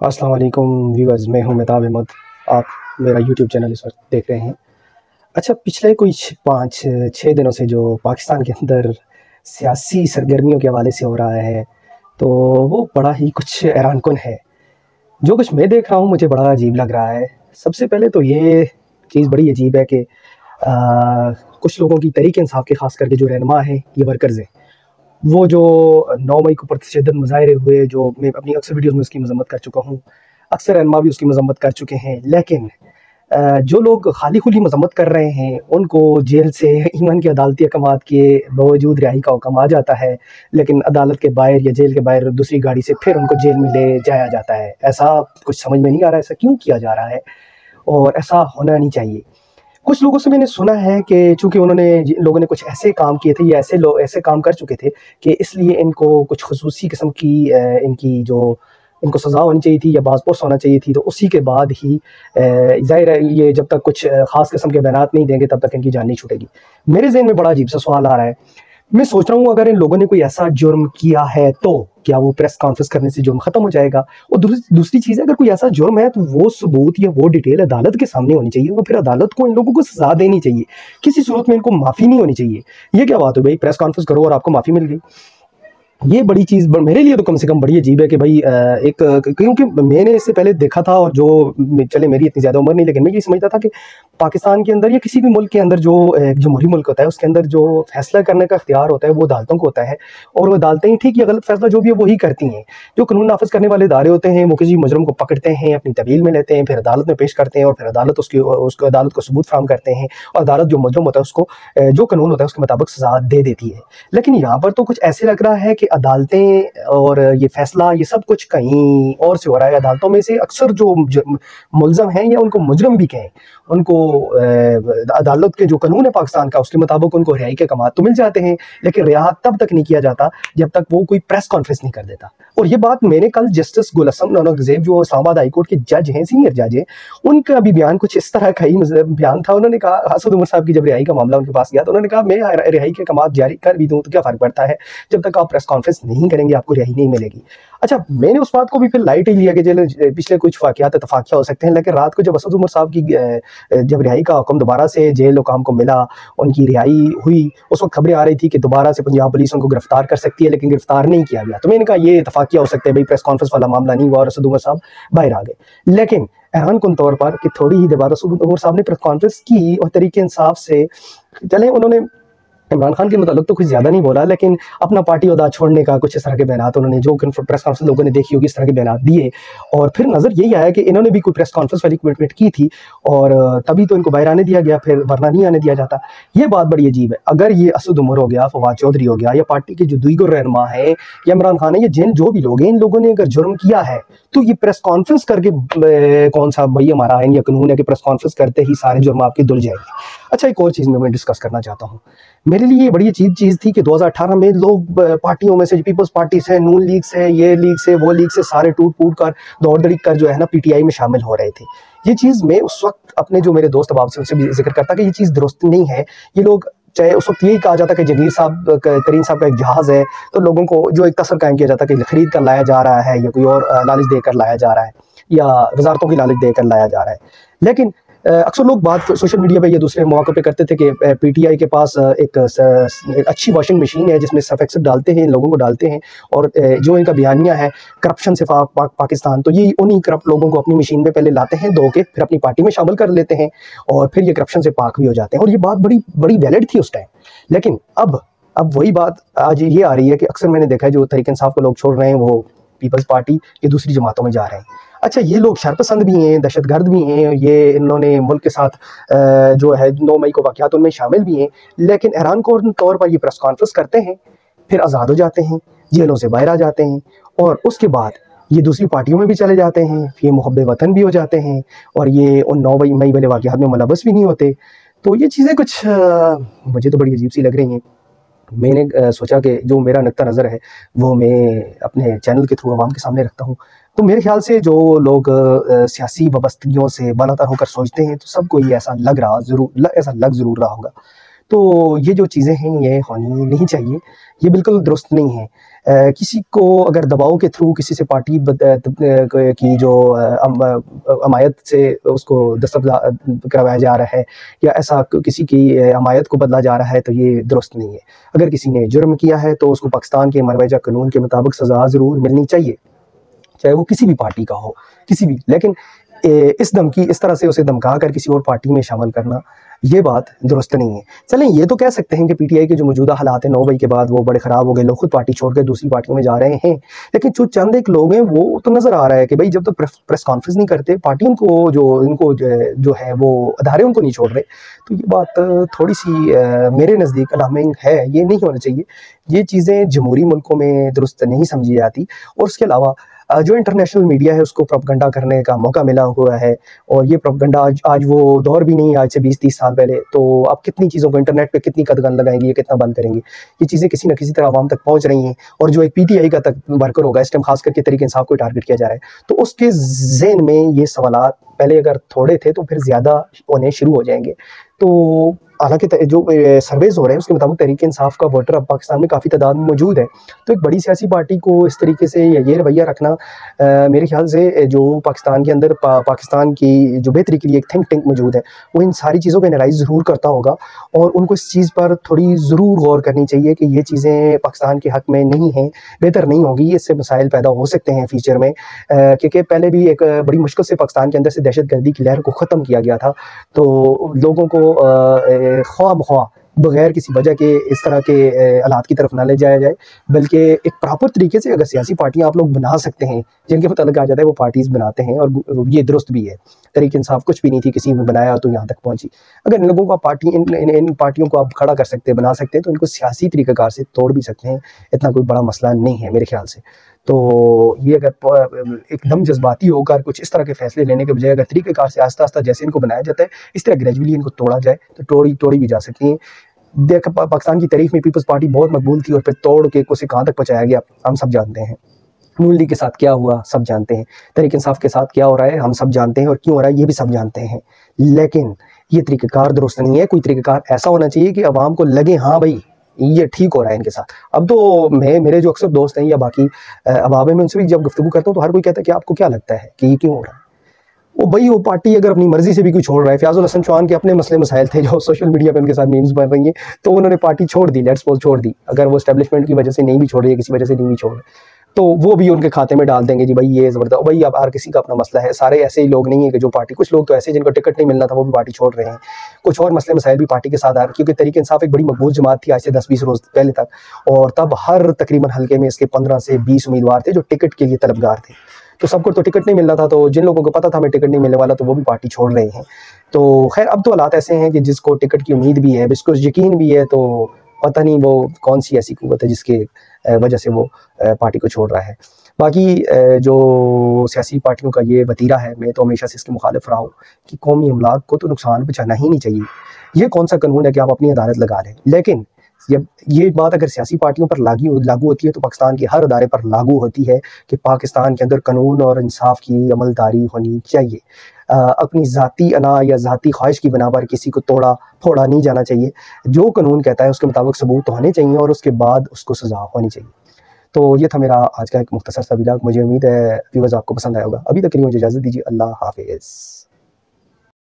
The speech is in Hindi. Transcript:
अस्सलाम वालेकुम व्यूअर्स, मैं हूं मेहताब अहमद। आप मेरा यूट्यूब चैनल इस वक्त देख रहे हैं। अच्छा, पिछले कुछ 5-6 दिनों से जो पाकिस्तान के अंदर सियासी सरगर्मियों के हवाले से हो रहा है, तो वो बड़ा ही कुछ हैरानकुन है। जो कुछ मैं देख रहा हूँ मुझे बड़ा अजीब लग रहा है। सबसे पहले तो ये चीज़ बड़ी अजीब है कि कुछ लोगों की तहरीक इंसाफ के ख़ास करके जो रहनुमा हैं, ये वर्कर्स हैं, वो जो 9 मई को पुरतशद्दुद मुज़ाहरे हुए, जो मैं अपनी अक्सर वीडियोज़ में उसकी मज़म्मत कर चुका हूँ। अक्सर रहनुमा भी उसकी मज़म्मत कर चुके हैं। लेकिन जो लोग खाली-खुली मज़म्मत कर रहे हैं, उनको जेल से ईमन की अदालती अहकामात के बावजूद रिहाई का हुक्म आ जाता है, लेकिन अदालत के बाहर या जेल के बाहर दूसरी गाड़ी से फिर उनको जेल में ले जाया जाता है। ऐसा कुछ समझ में नहीं आ रहा है, ऐसा क्यों किया जा रहा है और ऐसा होना नहीं चाहिए। कुछ लोगों से मैंने सुना है कि चूँकि उन्होंने जिन लोगों ने कुछ ऐसे काम किए थे या ऐसे काम कर चुके थे कि इसलिए इनको कुछ ख़ुसूसी किस्म की इनकी जो इनको सज़ा होनी चाहिए थी या बाज़पोर्स होना चाहिए थी, तो उसी के बाद ही ज़ाहिर है ये जब तक कुछ ख़ास किस्म के बयानात नहीं देंगे तब तक इनकी जान नहीं छूटेगी। मेरे ज़हन में बड़ा अजीब-सा सवाल आ रहा है। मैं सोच रहा हूँ अगर इन लोगों ने कोई ऐसा जुर्म किया है तो क्या वो प्रेस कॉन्फ्रेंस करने से जुर्म खत्म हो जाएगा? और दूसरी चीज़ है, अगर कोई ऐसा जुर्म है तो वो सबूत या वो डिटेल अदालत के सामने होनी चाहिए और फिर अदालत को इन लोगों को सज़ा देनी चाहिए। किसी सूरत में इनको माफ़ी नहीं होनी चाहिए। ये क्या बात हुई भई, प्रेस कॉन्फ्रेंस करो और आपको माफ़ी मिल गई। ये बड़ी चीज़ मेरे लिए तो कम से कम बड़ी अजीब है कि भाई क्योंकि मैंने इससे पहले देखा था और चले मेरी इतनी ज़्यादा उम्र नहीं, लेकिन मैं ये समझता था कि पाकिस्तान के अंदर या किसी भी मुल्क के अंदर जो एक जमहूरी मुल्क होता है उसके अंदर जो फैसला करने का इख्तियार होता है वो अदालतों को होता है और वो अदालतें ही ठीक या गलत फैसला जो भी है वही करती हैं। जो कानून नाफिज करने वाले इदारे होते हैं वो किसी मुजरम को पकड़ते हैं, अपनी तहवील में लेते हैं, फिर अदालत में पेश करते हैं और फिर अदालत उसको अदालत को सबूत फराहम करते हैं और अदालत जो मुजरम होता है उसको जो कानून होता है उसके मुताबिक सज़ा दे देती है। लेकिन यहाँ पर तो कुछ ऐसे लग रहा है कि अदालतें और ये फैसला ये सब कुछ कहीं और से हो रहा है। अदालतों में से अक्सर जो मुलज़म हैं या उनको मुजरम भी कहें, उनको अदालत के जो कानून है पाकिस्तान का उसके मुताबिक उनको रिहाई के कमात तो मिल जाते हैं, लेकिन रिहा तब तक नहीं किया जाता जब तक वो कोई प्रेस कॉन्फ्रेंस नहीं कर देता। और ये बात मैंने कल जस्टिस गुल हसन औरंगज़ेब जो इस्लामाबाद हाई कोर्ट के जज हैं, सीनियर जज हैं, उनका भी बयान कुछ इस तरह का ही बयान था। उन्होंने कहा, असद उमर साहब की जब रिहाई का मामला उनके पास गया तो उन्होंने कहा मैं रिहाई के कमात जारी कर भी दूँ तो क्या फ़र्क पड़ता है, जब तक आप प्रेस कॉन्फ्रेंस नहीं करेंगे आपको रिहाई नहीं मिलेगी। अच्छा, मैंने उस बात को भी फिर लाइट ही लिया कि चलो पिछले कुछ वाक़यात इत्तफ़ाक़िया हो सकते हैं, लेकिन रात को जब असद उमर साहब की जब रिहाई का हुक्म दोबारा से जेल हुकाम को मिला, उनकी रिहाई हुई, उस वक़्त खबरें आ रही थी कि दोबारा से पंजाब पुलिस उनको गिरफ़्तार कर सकती है, लेकिन गिरफ़्तार नहीं किया गया। तो मैंने कहा ये इत्तफ़ाक़िया हो सकते हैं, भई प्रेस कॉन्फ्रेंस वाला मामला नहीं हुआ और असद उमर साहब बाहर आ गए। लेकिन हैरानकुन तौर पर कि थोड़ी ही देर बाद असद उमर साहब ने प्रेस कॉन्फ्रेंस की और तरीके इंसाफ से चले उन्होंने इमरान खान के मुताल्लिक़ तो कुछ ज़्यादा नहीं बोला, लेकिन अपना पार्टी ओहदा छोड़ने का कुछ इस तरह के बयानात उन्होंने जो प्रेस कॉन्फ्रेंस लोगों ने देखी होगी इस तरह के बयानात दिए। और फिर नज़र यही आया कि इन्होंने भी कोई प्रेस कॉन्फ्रेंस वाली कमिटमेंट की थी और तभी तो इनको बाहर आने दिया गया, फिर वरना नहीं आने दिया जाता। ये बात बड़ी अजीब है। अगर ये असद उमर हो गया, फवाद चौधरी हो गया या पार्टी के जो दीगर रहनुमा हैं या इमरान खान है या जिन जो भी लोग हैं, इन लोगों ने अगर जुर्म किया है तो ये प्रेस कॉन्फ्रेंस करके कौन सा भई हमारा आइन या कानून है कि प्रेस कॉन्फ्रेंस करते ही सारे जुर्म आपके धुल जाएंगे। अच्छा, एक और चीज़ मैं डिस्कस करना चाहता हूँ। मेरे लिए ये बड़ी अजीब चीज़ थी कि 2018 में लोग पार्टियों में से पीपल्स पार्टी से, नून लीग से, ये लीग से, वो लीग से सारे टूट-फूट कर, दौड़-दड़ीक कर जो है ना पीटीआई में शामिल हो रहे थे। ये चीज़ मैं उस वक़्त अपने जो मेरे दोस्त अहबाब से उनसे भी ज़िक्र करता कि ये चीज़ दुरुस्त नहीं है। ये लोग चाहे उस वक़्त यही कहा जाता कि जगीर साहब करीम साहब का एक जहाज़ है, तो लोगों को जो एक तसर कायम किया जाता कि खरीद कर लाया जा रहा है या कोई और लालच देकर लाया जा रहा है या वज़ारतों की लालच देकर लाया जा रहा है। लेकिन अक्सर लोग बात सोशल मीडिया पे या दूसरे मौक़ों पे करते थे कि पीटीआई के पास एक अच्छी वॉशिंग मशीन है जिसमें सर्फ एक्सेल डालते हैं, इन लोगों को डालते हैं और जो इनका बयानिया है करप्शन से पाकिस्तान, तो ये उन्हीं करप्ट लोगों को अपनी मशीन में पहले लाते हैं, धो के फिर अपनी पार्टी में शामिल कर लेते हैं और फिर ये करप्शन से पाक भी हो जाते हैं। और ये बात बड़ी बड़ी वैलिड थी उस टाइम। लेकिन अब वही बात आज ये आ रही है कि अक्सर मैंने देखा है जो तहरीक इंसाफ के लोग छोड़ रहे हैं वो पीपल्स पार्टी ये दूसरी जमातों में जा रहे हैं। अच्छा, ये लोग शरपसंद भी हैं, दहशतगर्द भी हैं, ये इन्होंने मुल्क के साथ जो है 9 मई को वाक़यात उनमें शामिल भी हैं, लेकिन हैरानकुन तौर पर ये प्रेस कॉन्फ्रेंस करते हैं, फिर आज़ाद हो जाते हैं, जेलों से बाहर आ जाते हैं और उसके बाद ये दूसरी पार्टियों में भी चले जाते हैं, ये मुहब्बे वतन भी हो जाते हैं और ये उन 9 मई वाले वाक़यात में मुलव्वस भी नहीं होते। तो ये चीज़ें कुछ मुझे तो बड़ी अजीब सी लग रही हैं। मैंने सोचा कि जो मेरा नुक्ता नज़र है वो मैं अपने चैनल के थ्रू आवाम के सामने रखता हूँ। तो मेरे ख्याल से जो लोग सियासी वाबस्तगियों से बालातर होकर सोचते हैं तो सबको ये ऐसा लग ज़रूर रहा होगा। तो ये जो चीज़ें हैं ये होनी नहीं चाहिए, ये बिल्कुल दुरुस्त नहीं है। किसी को अगर दबाव के थ्रू किसी से पार्टी की जो हमायत से उसको दस्तखत करवाया जा रहा है या ऐसा किसी की हमायत को बदला जा रहा है तो ये दुरुस्त नहीं है। अगर किसी ने जुर्म किया है तो उसको पाकिस्तान के मरवजा कानून के मुताबिक सज़ा ज़रूर मिलनी चाहिए, चाहे वो किसी भी पार्टी का हो, किसी भी। लेकिन इस तरह से उसे धमका कर किसी और पार्टी में शामिल करना, ये बात दुरुस्त नहीं है। चलें ये तो कह सकते हैं कि पीटीआई के जो मौजूदा हालात हैं 9 मई के बाद वो बड़े ख़राब हो गए, लोग खुद पार्टी छोड़कर दूसरी पार्टियों में जा रहे हैं। लेकिन जो चंद एक लोग हैं वो तो नज़र आ रहा है कि भाई जब तक प्रेस कॉन्फ्रेंस नहीं करते, पार्टी उनको जो है वो अदारे उनको नहीं छोड़ रहे, तो ये बात थोड़ी सी मेरे नज़दीक अलार्मिंग है। ये नहीं होना चाहिए। ये चीज़ें जमहूरी मुल्कों में दुरुस्त नहीं समझी जाती। और उसके अलावा जो इंटरनेशनल मीडिया है उसको प्रोपगंडा करने का मौका मिला हुआ है, और ये प्रोपगंडा आज वो दौर भी नहीं है आज से 20-30 साल पहले। तो आप कितनी चीज़ों को इंटरनेट पे कितनी कदगन लगाएंगे, ये कितना बंद करेंगे, ये चीज़ें किसी न किसी तरह आवाम तक पहुँच रही हैं। और जो एक पीटीआई का तक वर्कर होगा इस टाइम खास करके तहरीक इंसाफ को टारगेट किया जा रहा है, तो उसके ज़हन में ये सवालात पहले अगर थोड़े थे तो फिर ज़्यादा होने शुरू हो जाएंगे। तो हालांकि जो सर्वेज हो रहे हैं उसके मुताबिक तहरीक इंसाफ का वोटर अब पाकिस्तान में काफ़ी तादाद में मौजूद है। तो एक बड़ी सियासी पार्टी को इस तरीके से ये रवैया रखना मेरे ख्याल से जो पाकिस्तान के अंदर पाकिस्तान की जो बेहतरी के लिए एक थिंक टैंक मौजूद है वो इन सारी चीज़ों को एनालाइज ज़रूर करता होगा, और उनको इस चीज़ पर थोड़ी ज़रूर गौर करनी चाहिए कि ये चीज़ें पाकिस्तान के हक़ में नहीं हैं, बेहतर नहीं होंगी, इससे मसाइल पैदा हो सकते हैं फ्यूचर में। क्योंकि पहले भी एक बड़ी मुश्किल से पाकिस्तान के अंदर से दहशतगर्दी की लहर को ख़त्म किया गया था, तो लोगों को ख्वाह बगैर किसी वजह के इस तरह के हालात की तरफ ना ले जाया जाए, बल्कि एक प्रॉपर तरीके से अगर सियासी पार्टियां आप लोग बना सकते हैं जिनके मतलब कहा जाता है वो पार्टीज़ बनाते हैं, और ये दुरुस्त भी है। तहरीक इंसाफ कुछ भी नहीं थी, किसी ने बनाया तो यहाँ तक पहुँची। अगर इन लोगों का पार्टी इन पार्टियों को आप खड़ा कर सकते हैं, बना सकते हैं, तो इनको सियासी तरीक़ाकार से तोड़ भी सकते हैं, इतना कोई बड़ा मसला नहीं है मेरे ख्याल से। तो ये अगर एकदम जज्बाती होकर कुछ इस तरह के फैसले लेने के बजाय अगर तरीक़ेकार से आस्ता आस्ता जैसे इनको बनाया जाता है इस तरह ग्रेजुअली इनको तोड़ा जाए तो तोड़ी भी जा सकती हैं। देख पाकिस्तान की तारीख में पीपल्स पार्टी बहुत मकबूल थी और फिर तोड़ के उसे कहाँ तक पहुँचाया गया हम सब जानते हैं। नून लीग के साथ क्या हुआ सब जानते हैं, तहरीक इंसाफ के साथ क्या हो रहा है हम सब जानते हैं, और क्यों हो रहा है ये भी सब जानते हैं। लेकिन ये तरीक़ाकार दुरुस्त नहीं है। कोई तरीक़ाकार ऐसा होना चाहिए कि आवाम को लगे हाँ भाई ये ठीक हो रहा है इनके साथ। अब तो मेरे जो अक्सर दोस्त हैं या बाकी अवाम में उनसे भी जब गुफ्तगू करता हूँ तो हर कोई कहता है कि आपको क्या लगता है कि ये क्यों हो रहा है। वो पार्टी अगर अपनी मर्जी से भी कोई छोड़ रहा है, फयाजुल हसन चौहान के अपने मसले मसाइल थे जो सोशल मीडिया पे उनके साथ मीम्स बन रही हैं, तो उन्होंने पार्टी छोड़ दी, लेट्स सपोज छोड़ दी। अगर वो एस्टेब्लिशमेंट की वजह से नहीं भी छोड़ रही है, किसी वजह से नहीं भी छोड़ रहे, तो वो भी उनके खाते में डाल देंगे जी भाई ये ज़बरदस्त। भाई अब हर किसी का अपना मसला है, सारे ऐसे ही लोग नहीं है कि जो पार्टी, कुछ लोग तो ऐसे जिनको टिकट नहीं मिलना था वो भी पार्टी छोड़ रहे हैं, कुछ और मसले मसाइल भी पार्टी के साथ आ रहे हैं। क्योंकि तहरीक इंसाफ एक बड़ी मकबूल जमात थी आज से 10-20 रोज़ पहले तक, और तब हर तकरीबन हल्के में इसके 15 से 20 उम्मीदवार थे जो टिकट के लिए तलबगार थे। तो सबको तो टिकट नहीं मिल रहा था, तो जिन लोगों को पता था हमें टिकट नहीं मिलने वाला तो वो भी पार्टी छोड़ रहे हैं। तो खैर अब तो हालात ऐसे हैं कि जिसको टिकट की उम्मीद भी है, जिसको यकीन भी है, तो पता नहीं वो कौन सी ऐसी कुव्वत है जिसके वजह से वो पार्टी को छोड़ रहा है। बाकी जो सियासी पार्टियों का ये वतीरा है, मैं तो हमेशा से इसके मुखालिफ रहा हूँ कि कौमी अमलाक को तो नुकसान पहुँचाना ही नहीं चाहिए। ये कौन सा कानून है कि आप अपनी अदालत लगा लें, लेकिन जब ये बात अगर सियासी पार्टियों पर लागू होती है तो पाकिस्तान के हर अदारे पर लागू होती है कि पाकिस्तान के अंदर कानून और इंसाफ की अमलदारी होनी चाहिए। अपनी ज़ाती अना या ज़ाती ख्वाहिश की बिना पर किसी को तोड़ा फोड़ा नहीं जाना चाहिए। जो कानून कहता है उसके मुताबिक सबूत होने चाहिए और उसके बाद उसको सज़ा होनी चाहिए। तो ये था मेरा आज का एक मुख्तसर सा व्लॉग। मुझे उम्मीद है व्यूअर्स आपको पसंद आया होगा। अभी तक के लिए मुझे इजाज़त दीजिए। अल्लाह हाफ़िज़।